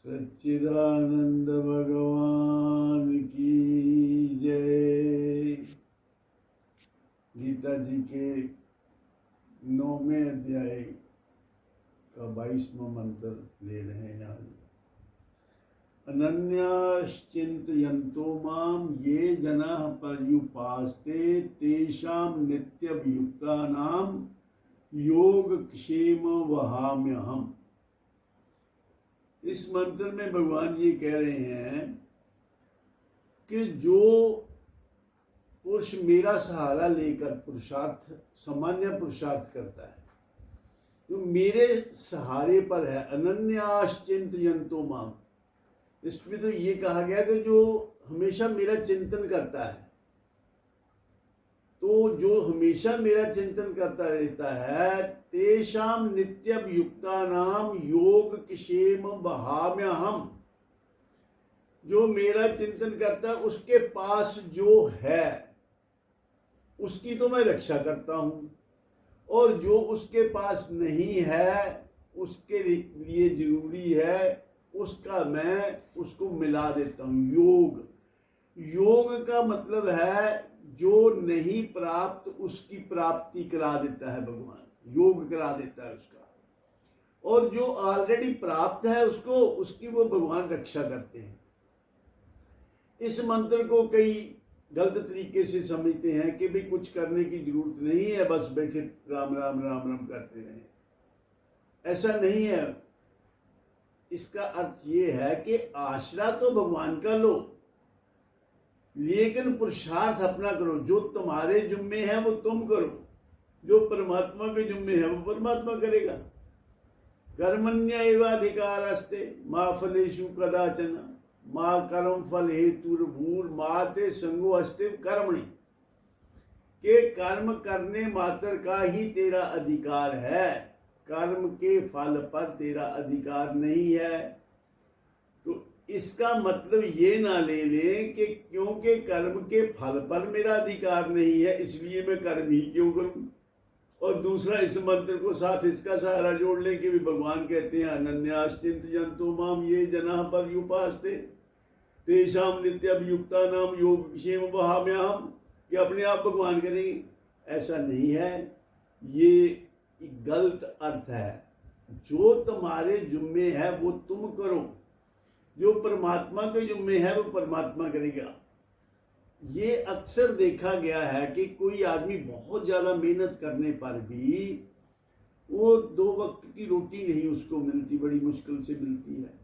सच्चिदानंद भगवान की जय। गीता जी के 9वें अध्याय का 22वां मंत्र ले रहे हैं आज। अनन्याश्चिन्तयन्तो मां ये जनाः पर्युपासते तेषां नित्यभियुक्तानां योगक्षेम वहाम्यहम्। इस मंत्र में भगवान ये कह रहे हैं कि जो पुरुष मेरा सहारा लेकर पुरुषार्थ सामान्य पुरुषार्थ करता है, जो मेरे सहारे पर है, अनन्याश्चिन्तयन्तो माम, इसमें तो ये कहा गया कि जो हमेशा मेरा चिंतन करता है, तो जो हमेशा मेरा चिंतन करता रहता है, तेषाम नित्यभियुक्तानाम योगक्षेम वहाम्यहम्। जो मेरा चिंतन करता है उसके पास जो है उसकी तो मैं रक्षा करता हूं, और जो उसके पास नहीं है उसके लिए जरूरी है उसका मैं उसको मिला देता हूं। योग का मतलब है जो नहीं प्राप्त उसकी प्राप्ति करा देता है भगवान, योग करा देता है उसका, और जो ऑलरेडी प्राप्त है उसको उसकी वो भगवान रक्षा करते हैं। इस मंत्र को कई गलत तरीके से समझते हैं कि भाई कुछ करने की जरूरत नहीं है, बस बैठे राम राम राम राम करते रहें। ऐसा नहीं है। इसका अर्थ ये है कि आश्रय तो भगवान का लो, लेकिन पुरुषार्थ अपना करो। जो तुम्हारे जुम्मे है वो तुम करो, जो परमात्मा के जुम्मे है वो परमात्मा करेगा। कर्मण्येवाधिकारस्ते मा फलेषु कदाचन मा कर्म फल हेतुर्भूर मा ते संगो अस्ते कर्मणि। के कर्म करने मात्र का ही तेरा अधिकार है, कर्म के फल पर तेरा अधिकार नहीं है। तो इसका मतलब ये ना ले लें कि क्योंकि कर्म के फल पर मेरा अधिकार नहीं है इसलिए मैं कर्म ही क्यों करूं। और दूसरा, इस मंत्र को साथ इसका सहारा जोड़ लें कि भी भगवान कहते हैं अनन्याश्चिन्तयन्तो माम ये जनाः पर्युपासते तेषां नित्यभियुक्तानां योगक्षेम वहाम्यहम्, कि अपने आप भगवान करेंगे। ऐसा नहीं है, ये गलत अर्थ है। जो तुम्हारे जुम्मे है वो तुम करो, जो परमात्मा के जुम्मे है वो परमात्मा करेगा। ये अक्सर देखा गया है कि कोई आदमी बहुत ज्यादा मेहनत करने पर भी वो 2 वक्त की रोटी नहीं उसको मिलती, बड़ी मुश्किल से मिलती है।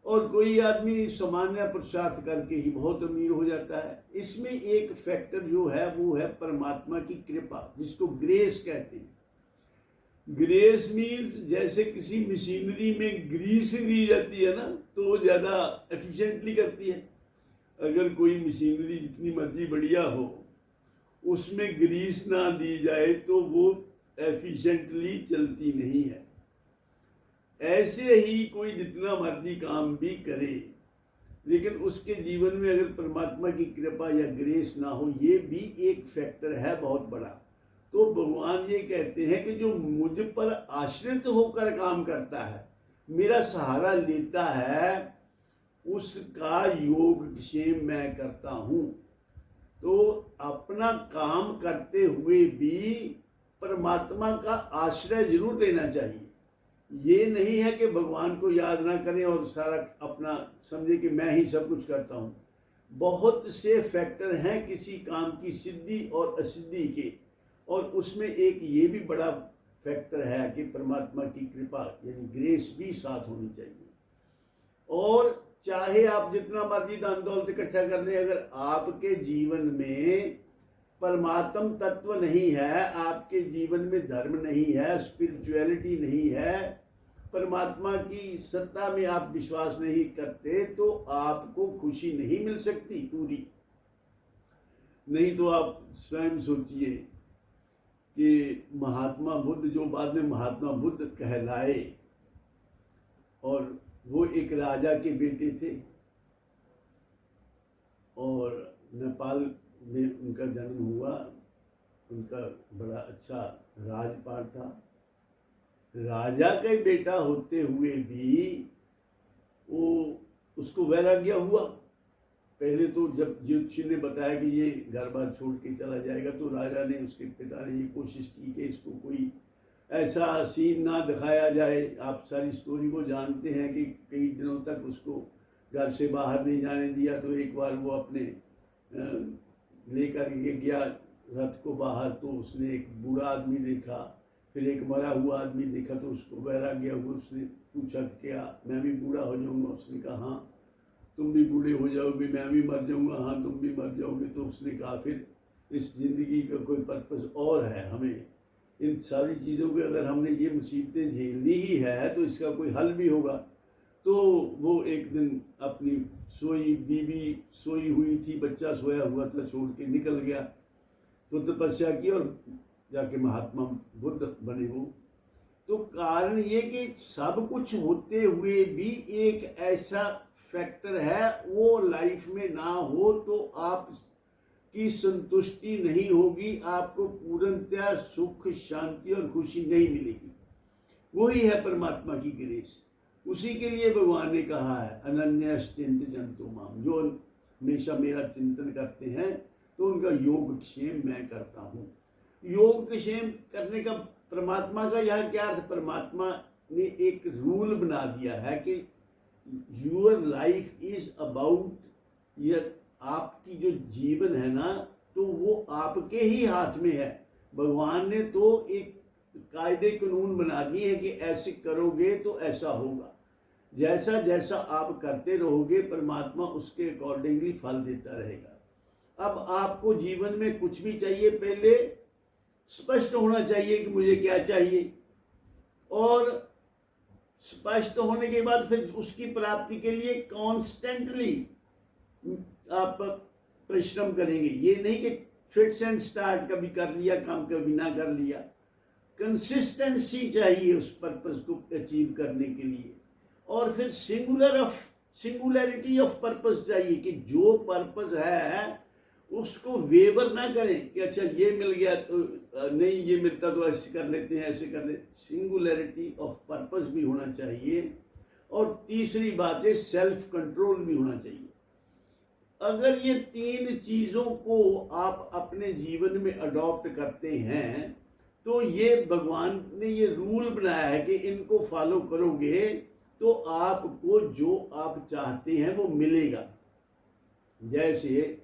और कोई आदमी सामान्य पुरुषार्थ करके ही बहुत अमीर हो जाता है। इसमें एक फैक्टर जो है वो है परमात्मा की कृपा, जिसको ग्रेस कहते हैं। ग्रेस मीन्स जैसे किसी मशीनरी में ग्रीस दी जाती है ना, तो वो ज्यादा एफिशिएंटली करती है। अगर कोई मशीनरी जितनी मर्जी बढ़िया हो उसमें ग्रीस ना दी जाए तो वो एफिशिएंटली चलती नहीं है। ऐसे ही कोई जितना मर्जी काम भी करे, लेकिन उसके जीवन में अगर परमात्मा की कृपा या ग्रेस ना हो, ये भी एक फैक्टर है बहुत बड़ा। तो भगवान ये कहते हैं कि जो मुझ पर आश्रित होकर काम करता है, मेरा सहारा लेता है, उसका योगक्षेम मैं करता हूं। तो अपना काम करते हुए भी परमात्मा का आश्रय जरूर लेना चाहिए। ये नहीं है कि भगवान को याद ना करें और सारा अपना समझे कि मैं ही सब कुछ करता हूं। बहुत से फैक्टर हैं किसी काम की सिद्धि और असिद्धि के, और उसमें एक ये भी बड़ा फैक्टर है कि परमात्मा की कृपा यानी ग्रेस भी साथ होनी चाहिए। और चाहे आप जितना मर्जी दान दौलत इकट्ठा कर लें, अगर आपके जीवन में परमात्म तत्व नहीं है, आपके जीवन में धर्म नहीं है, स्पिरिचुअलिटी नहीं है, परमात्मा की सत्ता में आप विश्वास नहीं करते, तो आपको खुशी नहीं मिल सकती पूरी। नहीं तो आप स्वयं सोचिए कि महात्मा बुद्ध, जो बाद में महात्मा बुद्ध कहलाए, और वो एक राजा के बेटे थे, और नेपाल में उनका जन्म हुआ। उनका बड़ा अच्छा राजपाट था। राजा का ही बेटा होते हुए भी वो उसको वैराग्य हुआ। पहले तो जब ज्योतिषी ने बताया कि ये घर बार छोड़ के चला जाएगा, तो राजा ने, उसके पिता ने ये कोशिश की कि इसको कोई ऐसा सीन ना दिखाया जाए। आप सारी स्टोरी को जानते हैं कि कई दिनों तक उसको घर से बाहर नहीं जाने दिया। तो एक बार वो अपने लेकर के गया रथ को बाहर, तो उसने एक बूढ़ा आदमी देखा, फिर एक मरा हुआ आदमी देखा, तो उसको वैराग्य हुआ। उसने पूछा क्या मैं भी बूढ़ा हो जाऊंगा? उसने कहा हाँ तुम भी बूढ़े हो जाओगे, मैं भी मर जाऊंगा, हाँ तुम भी मर जाओगे। तो उसने कहा फिर इस जिंदगी का कोई पर्पस और है? हमें इन सारी चीज़ों के, अगर हमने ये मुसीबतें झेलनी ही है तो इसका कोई हल भी होगा। तो वो एक दिन अपनी बीवी सोई हुई थी, बच्चा सोया हुआ था, छोड़ के निकल गया। तो तपस्या की और जाके महात्मा बुद्ध बने वो। तो कारण ये कि सब कुछ होते हुए भी एक ऐसा फैक्टर है, वो लाइफ में ना हो तो आप की संतुष्टि नहीं होगी, आपको पूर्णतया सुख, शांति और खुशी नहीं मिलेगी। वही है परमात्मा की ग्रेस। उसी के लिए भगवान ने कहा है अनन्यश्चिंत जंतु माम, जो हमेशा मेरा चिंतन करते हैं तो उनका योग क्षेम मैं करता हूँ। योग क्षेम करने का परमात्मा का यह क्या अर्थ? परमात्मा ने एक रूल बना दिया है कि यूर लाइफ इज अबाउट, यह आपकी जो जीवन है ना, तो वो आपके ही हाथ में है। भगवान ने तो एक कायदे कानून बना दिए हैं कि ऐसे करोगे तो ऐसा होगा। जैसा जैसा आप करते रहोगे परमात्मा उसके अकॉर्डिंगली फल देता रहेगा। अब आपको जीवन में कुछ भी चाहिए, पहले स्पष्ट होना चाहिए कि मुझे क्या चाहिए, और स्पष्ट होने के बाद फिर उसकी प्राप्ति के लिए कॉन्स्टेंटली आप परिश्रम करेंगे। ये नहीं कि फिट्स एंड स्टार्ट, कभी कर लिया काम, कभी ना कर लिया। कंसिस्टेंसी चाहिए उस पर्पस को अचीव करने के लिए। और फिर सिंगुलरिटी ऑफ पर्पस चाहिए कि जो पर्पस है उसको वेवर ना करें कि अच्छा ये मिल गया तो नहीं, ये मिलता तो ऐसे कर लेते हैं, ऐसे कर लेते। सिंगुलरिटी ऑफ पर्पस भी होना चाहिए। और तीसरी बात है सेल्फ कंट्रोल भी होना चाहिए। अगर ये तीन चीजों को आप अपने जीवन में अडॉप्ट करते हैं तो ये भगवान ने ये रूल बनाया है कि इनको फॉलो करोगे तो आपको जो आप चाहते हैं वो मिलेगा। जैसे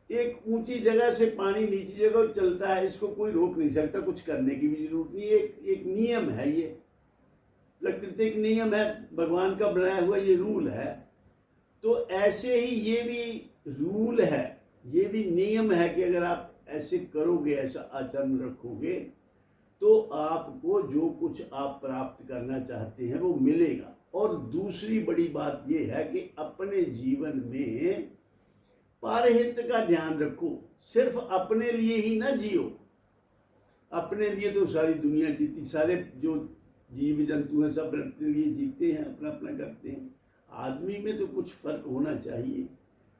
एक ऊंची जगह से पानी नीची जगह चलता है, इसको कोई रोक नहीं सकता, कुछ करने की भी जरूरत नहीं। एक नियम है, ये प्राकृतिक नियम है, भगवान का बनाया हुआ ये रूल है। तो ऐसे ही ये भी रूल है, ये भी नियम है कि अगर आप ऐसे करोगे, ऐसा आचरण रखोगे, तो आपको जो कुछ आप प्राप्त करना चाहते हैं वो मिलेगा। और दूसरी बड़ी बात ये है कि अपने जीवन में परहित का ध्यान रखो। सिर्फ अपने लिए ही ना जियो। अपने लिए तो सारी दुनिया जीती, सारे जो जीव जंतु हैं सब अपने लिए जीते हैं, अपना अपना करते हैं। आदमी में तो कुछ फर्क होना चाहिए।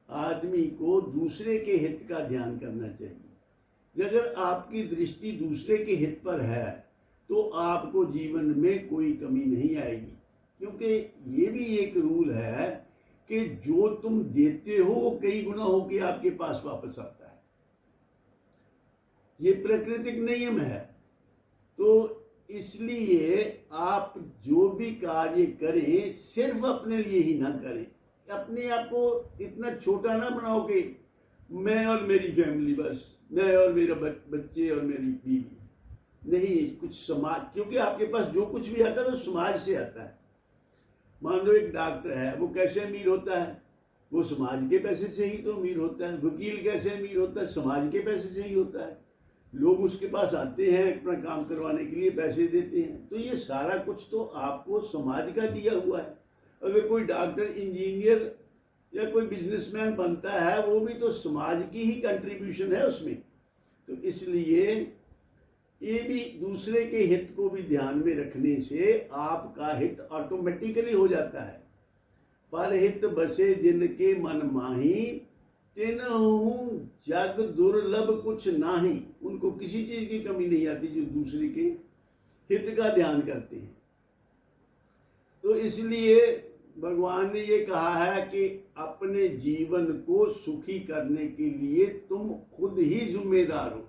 आदमी को दूसरे के हित का ध्यान करना चाहिए। अगर आपकी दृष्टि दूसरे के हित पर है तो आपको जीवन में कोई कमी नहीं आएगी, क्योंकि ये भी एक रूल है कि जो तुम देते हो वो कई गुना होके आपके पास वापस आता है। ये प्राकृतिक नियम है। तो इसलिए आप जो भी कार्य करें सिर्फ अपने लिए ही ना करें। अपने आप को इतना छोटा ना बनाओ कि मैं और मेरी फैमिली, बस मैं और मेरा बच्चे और मेरी बीवी। नहीं, कुछ समाज, क्योंकि आपके पास जो कुछ भी आता है वो समाज से आता है। मान लो एक डॉक्टर है, वो कैसे अमीर होता है? वो समाज के पैसे से ही तो अमीर होता है। वकील कैसे अमीर होता है? समाज के पैसे से ही होता है। लोग उसके पास आते हैं अपना काम करवाने के लिए, पैसे देते हैं। तो ये सारा कुछ तो आपको समाज का दिया हुआ है। अगर कोई डॉक्टर, इंजीनियर या कोई बिजनेसमैन बनता है, वो भी तो समाज की ही कंट्रीब्यूशन है उसमें। तो इसलिए ये भी दूसरे के हित को भी ध्यान में रखने से आपका हित ऑटोमेटिकली हो जाता है। परहित बसे जिनके मन माही, तिन्हु जग दुर्लभ कुछ नाही। उनको किसी चीज की कमी नहीं आती जो दूसरे के हित का ध्यान करते हैं। तो इसलिए भगवान ने ये कहा है कि अपने जीवन को सुखी करने के लिए तुम खुद ही जिम्मेदार हो।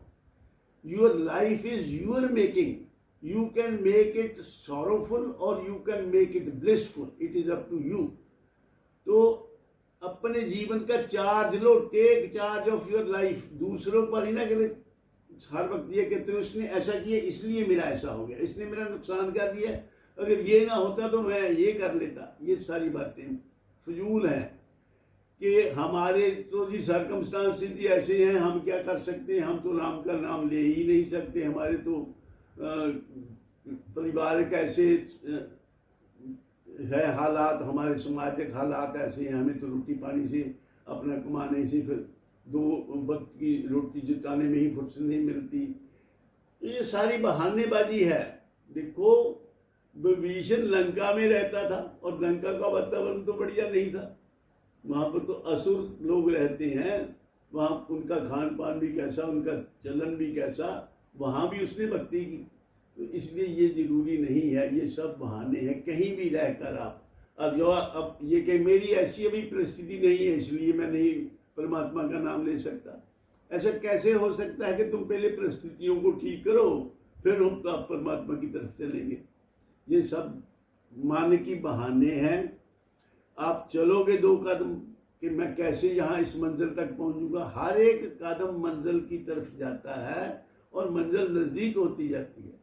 Your life is your making. You can make it sorrowful और you can make it blissful, it is up to you. तो अपने जीवन का चार्ज लो, take charge of your life. दूसरों पर ही ना कहते, हर वक्त ये कहते हो इसने ऐसा किया इसलिए मेरा ऐसा हो गया, इसने मेरा नुकसान कर दिया, अगर ये ना होता तो मैं ये कर लेता। ये सारी बातें फजूल हैं कि हमारे तो जी सर्कमस्टांसेस ही ऐसे हैं, हम क्या कर सकते हैं, हम तो राम का नाम ले ही नहीं सकते, हमारे तो पारिवारिक ऐसे है हालात, हमारे सामाजिक हालात ऐसे हैं, हमें तो रोटी पानी से अपना कमाने से फिर 2 वक्त की रोटी जुटाने में ही फुर्सत नहीं मिलती। ये सारी बहानेबाजी है। देखो विभीषण लंका में रहता था और लंका का वातावरण तो बढ़िया नहीं था, वहां पर तो असुर लोग रहते हैं, वहां उनका खान पान भी कैसा, उनका चलन भी कैसा, वहां भी उसने भक्ति की। तो इसलिए ये जरूरी नहीं है, ये सब बहाने हैं। कहीं भी रहकर आप अब ये कि मेरी ऐसी अभी परिस्थिति नहीं है इसलिए मैं नहीं परमात्मा का नाम ले सकता, ऐसा कैसे हो सकता है कि तुम पहले परिस्थितियों को ठीक करो फिर हम परमात्मा की तरफ चलेंगे। ये सब मान की बहाने हैं। आप चलोगे 2 कदम कि मैं कैसे यहाँ इस मंजिल तक पहुंचूंगा, हर एक कदम मंजिल की तरफ जाता है और मंजिल नजदीक होती जाती है।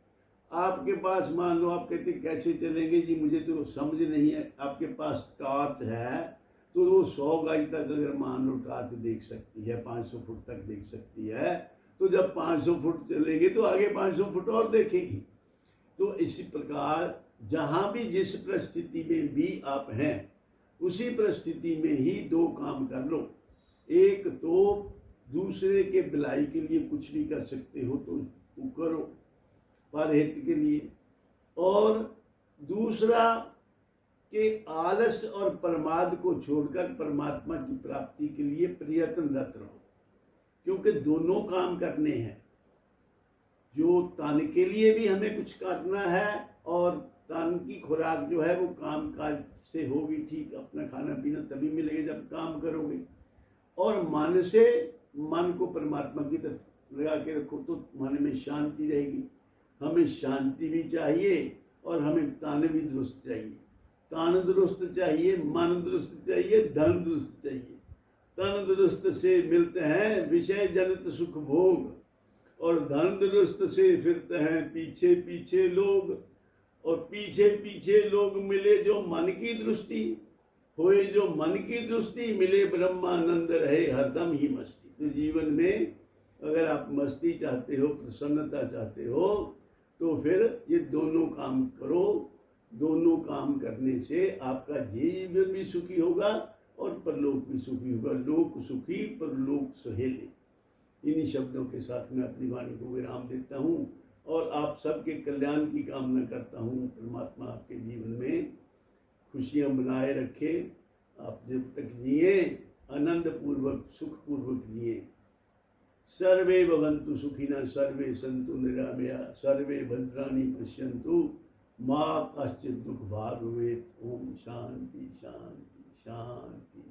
आपके पास मान लो आप कहते कैसे चलेंगे जी, मुझे तो समझ नहीं है, आपके पास टॉर्च है तो वो 100 गज तक अगर मान लो टॉर्च देख सकती है, 500 फुट तक देख सकती है, तो जब 500 फुट चलेंगे तो आगे 500 फुट और देखेगी। तो इसी प्रकार जहां भी जिस परिस्थिति में भी आप हैं उसी परिस्थिति में ही 2 काम कर लो। एक तो दूसरे के भलाई के लिए कुछ भी कर सकते हो तो वो करो परहित के लिए, और दूसरा कि आलस और प्रमाद को छोड़कर परमात्मा की प्राप्ति के लिए प्रयत्नरत रहो, क्योंकि दोनों काम करने हैं। जो तन के लिए भी हमें कुछ करना है और तन की खुराक जो है वो काम काज से होगी ठीक, अपना खाना पीना तभी मिलेगा जब काम करोगे, और मन से मन को परमात्मा की तरफ लगा के रखो तो मन में शांति रहेगी। हमें शांति भी चाहिए और हमें तान भी दुरुस्त चाहिए। तान दुरुस्त चाहिए, मन दुरुस्त चाहिए, धन दुरुस्त चाहिए। तन दुरुस्त से मिलते हैं विषय जनित सुख भोग, और धन दुरुस्त से फिरते हैं पीछे पीछे लोग, और पीछे पीछे लोग मिले जो मन की दृष्टि होए, जो मन की दृष्टि मिले ब्रह्मानंद रहे हरदम ही मस्ती। तो जीवन में अगर आप मस्ती चाहते हो, प्रसन्नता चाहते हो, तो फिर ये दोनों काम करो। दोनों काम करने से आपका जीवन भी सुखी होगा और परलोक भी सुखी होगा। लोक सुखी परलोक सुहेले। इन्हीं शब्दों के साथ मैं अपनी वाणी को विराम देता हूँ और आप सबके कल्याण की कामना करता हूँ। परमात्मा आपके जीवन में खुशियाँ बनाए रखे, आप जब तक जिए आनंद पूर्वक सुख पूर्वक जिए। सर्वे भवन्तु सुखिनः, सर्वे सन्तु निरामया, सर्वे भद्राणि पश्यन्तु, माँ कश्चित् दुःख भाग् भवेत्। ओम शांति शांति शांति।